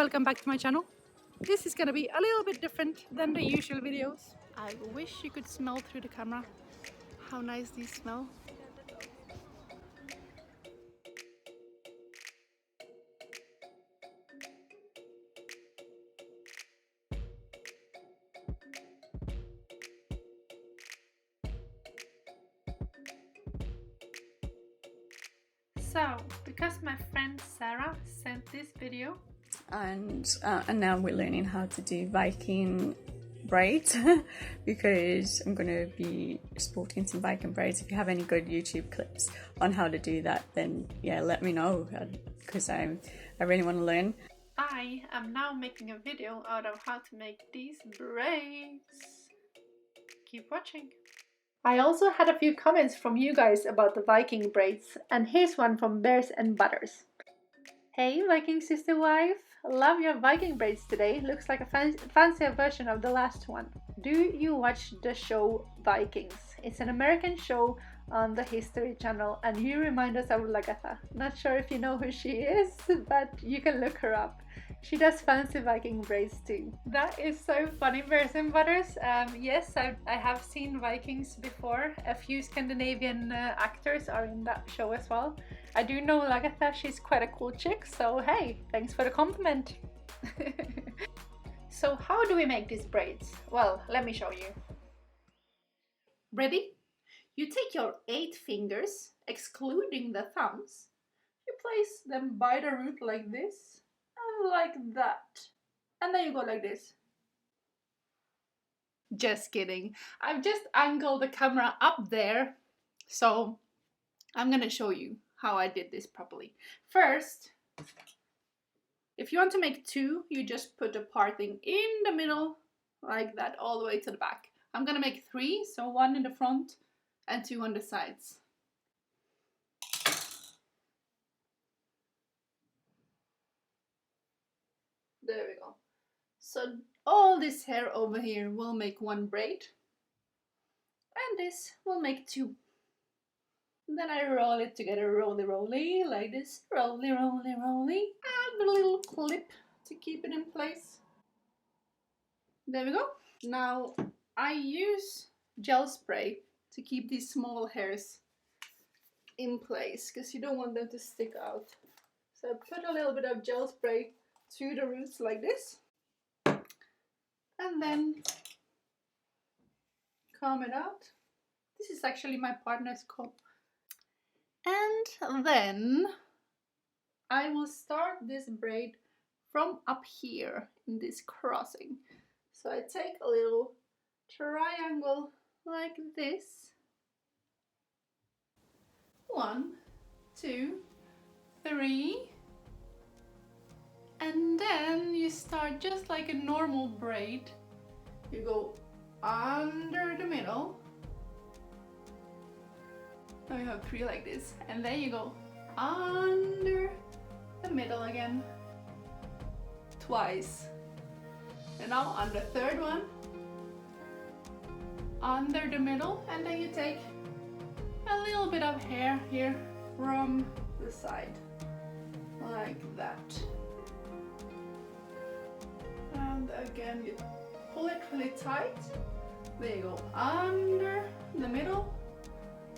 welcome back to my channel. This is gonna be a little bit different than the usual videos. I wish you could smell through the camera how nice these smell. So, because my friend Sarah sent this video, and now we're learning how to do Viking braid because I'm going to be sporting some Viking braids. If you have any good YouTube clips on how to do that, then yeah, let me know, because I really want to learn. I am now making a video out of how to make these braids. Keep watching. I also had a few comments from you guys about the Viking braids, and here's one from Bears and Butters. Hey Viking sister wife, love your Viking braids today, looks like a fancier version of the last one. Do you watch the show Vikings? It's an American show on the History Channel and you remind us of Lagatha. Not sure if you know who she is, but you can look her up. She does fancy Viking braids too. That is so funny, Bears and Butters. Yes, I have seen Vikings before. A few Scandinavian actors are in that show as well. I do know Lagatha, she's quite a cool chick, so hey, thanks for the compliment. So how do we make these braids? Well, let me show you. Ready? You take your 8 fingers, excluding the thumbs. You place them by the root like this, and like that. And then you go like this. Just kidding. I've just angled the camera up there, so I'm gonna show you how I did this properly. First, if you want to make 2, you just put a parting in the middle, like that, all the way to the back. I'm gonna make 3, so 1 in the front and 2 on the sides. There we go. So all this hair over here will make 1 braid, and this will make 2. And then I roll it together, roly, like this, roly, and a little clip to keep it in place. There we go. Now I use gel spray to keep these small hairs in place because you don't want them to stick out. So I put a little bit of gel spray to the roots like this, and then comb it out. This is actually my partner's comb. And then I will start this braid from up here in this crossing. So I take a little triangle like this. 1, 2, 3. And then you start just like a normal braid. You go under the middle. Now you have 3 like this, and then you go under the middle again, twice. And now on the 3rd one, under the middle, and then you take a little bit of hair here from the side, like that. And again, you pull it really tight. There you go, under the middle.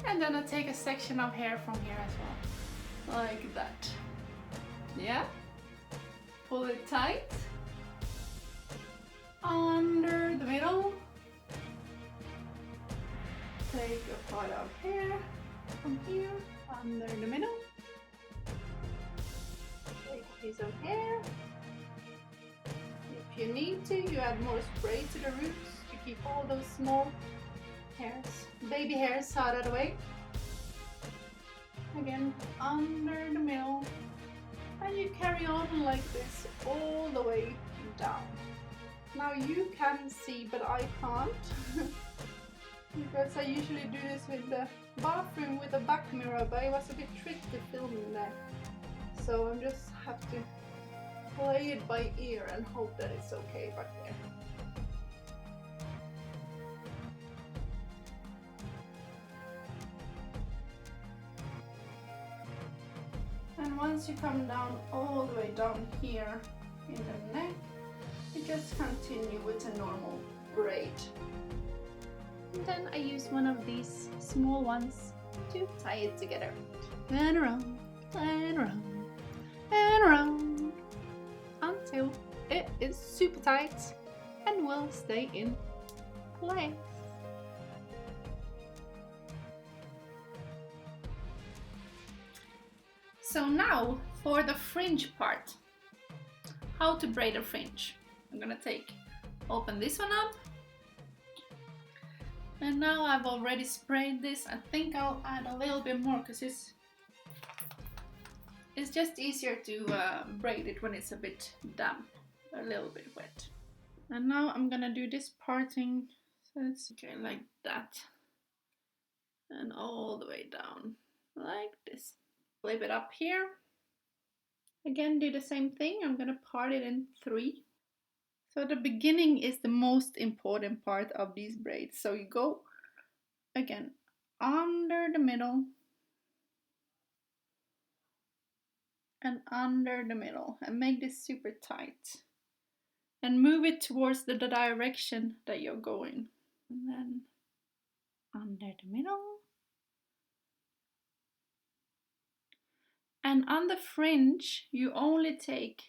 And then I take a section of hair from here as well, like that. Yeah? Pull it tight. Under the middle. Take a part of hair from here, under the middle. Take a piece of hair. If you need to, you add more spray to the roots to keep all those small hairs, baby hairs, out of the way. Again, under the middle, and you carry on like this all the way down. Now you can see, but I can't, because I usually do this with the bathroom with a back mirror, but it was a bit tricky to film in there. So I just have to play it by ear and hope that it's okay back there. And once you come down all the way down here, in the neck. You just continue with a normal braid. And then I use one of these small ones to tie it together. And around, and around, and around, until it is super tight and will stay in place. So now for the fringe part. How to braid a fringe. I'm gonna open this one up. And now I've already sprayed this. I think I'll add a little bit more because it's just easier to braid it when it's a bit damp, a little bit wet. And now I'm gonna do this parting, so it's okay like that. And all the way down, like this. Flip it up here. Again, do the same thing. I'm gonna part it in 3. So the beginning is the most important part of these braids. So you go, again, under the middle, and under the middle, and make this super tight. And move it towards the direction that you're going. And then under the middle. And on the fringe, you only take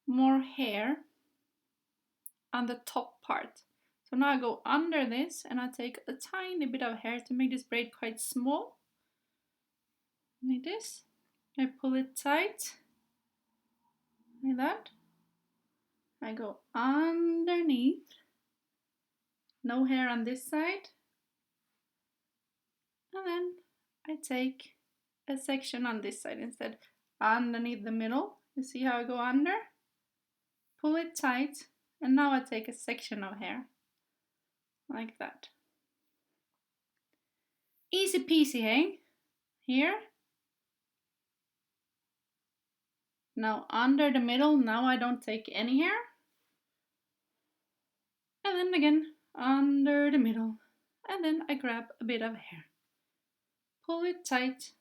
more hair on the top part. So now I go under this and I take a tiny bit of hair to make this braid quite small. Like this. I pull it tight. Like that. I go underneath. No hair on this side. And then I take a section on this side instead, underneath the middle. You see how I go under? Pull it tight, and now I take a section of hair, like that. Easy peasy, hey? Here. Now under the middle, now I don't take any hair. And then again, under the middle. And then I grab a bit of hair. Pull it tight.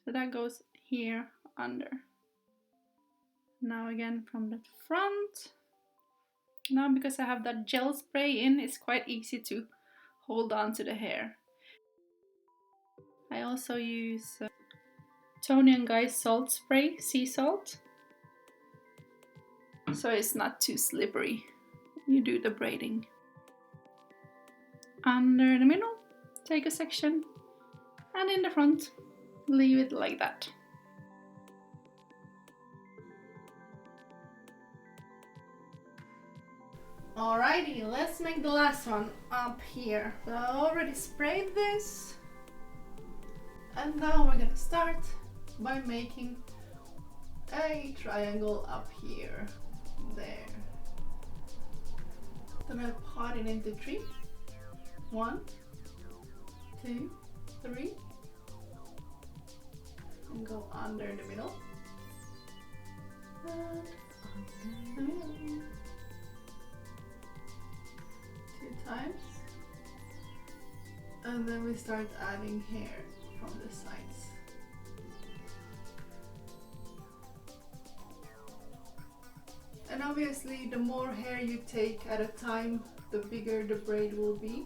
So that goes here under. Now again from the front. Now because I have that gel spray in, it's quite easy to hold on to the hair. I also use Tony & Guy's salt spray, sea salt. So it's not too slippery. You do the braiding. Under the middle, take a section, and in the front, leave it like that. Alrighty, let's make the last one up here. So I already sprayed this. And now we're gonna start by making a triangle up here. There. Then I'll part it into 3. 1, 2, 3. And go under the middle. And under the middle. 2 times. And then we start adding hair from the sides. And obviously the more hair you take at a time, the bigger the braid will be.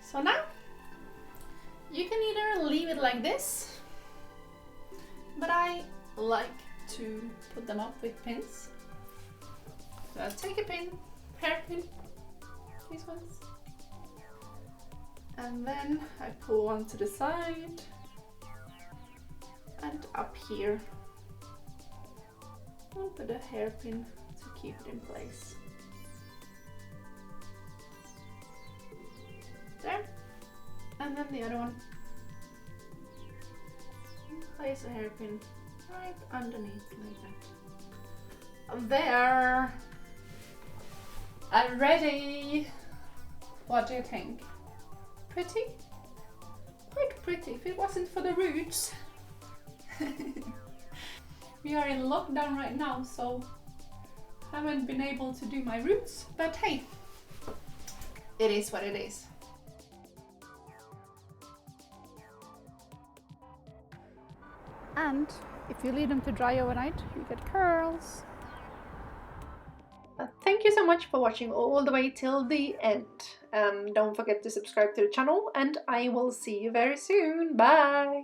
So now you can either leave it like this, but I like to put them up with pins. So I'll take a pin, hairpin, these ones, and then I pull one to the side and up here and put a hairpin to keep it in place. There, and then the other one. Place a hairpin right underneath like that. There. I'm ready. What do you think? Pretty? Quite pretty if it wasn't for the roots. We are in lockdown right now, so haven't been able to do my roots, but hey, it is what it is. And if you leave them to dry overnight, you get curls. Thank you so much for watching all the way till the end. Don't forget to subscribe to the channel, and I will see you very soon. Bye!